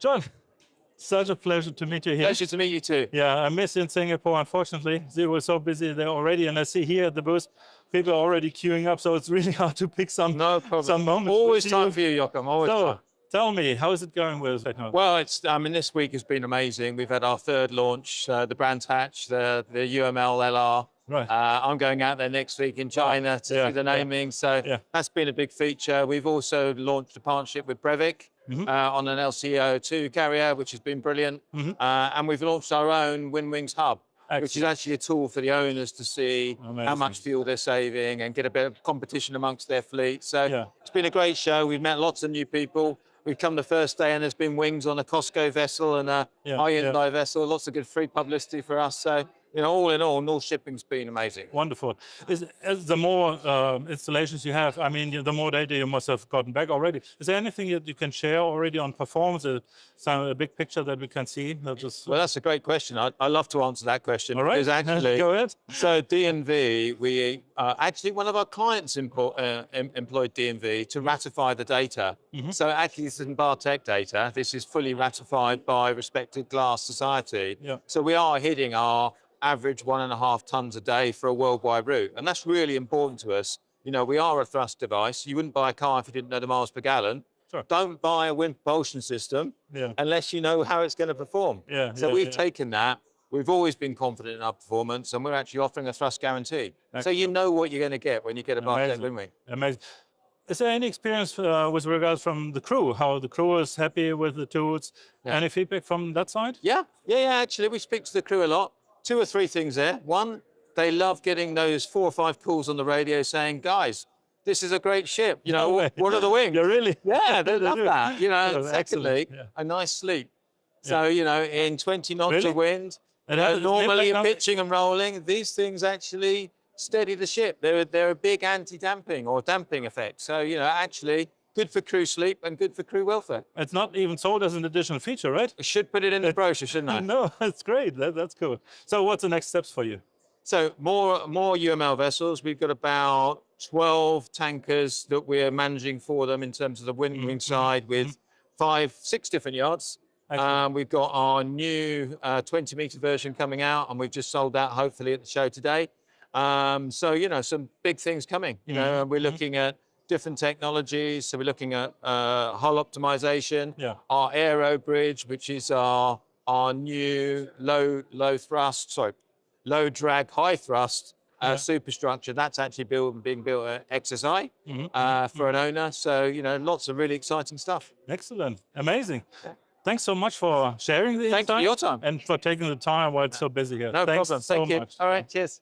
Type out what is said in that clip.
John, such a pleasure to meet you here. Pleasure to meet you too. Yeah, I miss you in Singapore, unfortunately. They were so busy there already, and I see here at the booth, people are already queuing up, so it's really hard to pick some moments. Always time for you, Joachim, always time. Tell me, how is it going with technology? Well, this week has been amazing. We've had our third launch, the Brands Hatch, the UML LR. Right. I'm going out there next week in China to see the naming, so that's been a big feature. We've also launched a partnership with Brevik on an LCO2 carrier, which has been brilliant. And we've launched our own WinWings Hub, which is actually a tool for the owners to see how much fuel they're saving and get a bit of competition amongst their fleet. So it's been a great show. We've met lots of new people. We've come the first day and there's been wings on a Costco vessel and a Hyundai vessel. Lots of good free publicity for us. So, all in all, North Shipping's been amazing. Wonderful. As the more installations you have, I mean, the more data you must have gotten back already. Is there anything that you can share already on performance? A big picture that we can see? Well, that's a great question. I'd love to answer that question. All right, actually, go ahead. So DNV, we actually, one of our clients employed DNV to ratify the data. So actually, this isn't Bartech data. This is fully ratified by respected glass society. So we are hitting our average 1.5 tons a day for a worldwide route. And that's really important to us. We are a thrust device. You wouldn't buy a car if you didn't know the miles per gallon. Sure. Don't buy a wind propulsion system unless you know how it's going to perform. So we've taken that. We've always been confident in our performance, and we're actually offering a thrust guarantee. Excellent. So you know what you're going to get when you get a Bartech WinWing. Amazing. Is there any experience with regards from the crew? How the crew is happy with the tools? Any feedback from that side? Yeah. Actually, we speak to the crew a lot. 2 or 3 things there. One, they love getting those 4 or 5 calls on the radio saying, guys, this is a great ship. What are the wings? Yeah, really? Yeah, they love that. Secondly, a nice sleep. So, in 20 knots of wind, normally you're pitching and rolling, these things actually steady the ship. They're a big anti-damping or damping effect. So, actually good for crew sleep and good for crew welfare. It's not even sold as an additional feature, right? I should put it in the brochure, shouldn't I? No, that's great. That's cool. So what's the next steps for you? So more UML vessels. We've got about 12 tankers that we're managing for them in terms of the WinWing side with 5, 6 different yards. We've got our new 20-meter version coming out, and we've just sold that hopefully at the show today. So, some big things coming. We're looking at different technologies. So we're looking at hull optimization, our aero bridge, which is our new low drag, high thrust superstructure. That's actually being built at XSI for an owner. So, lots of really exciting stuff. Excellent. Amazing. Thanks so much for sharing the insight. Thanks for your time. And for taking the time while it's so busy here. No Thanks problem. so Thank you. much. All right, cheers.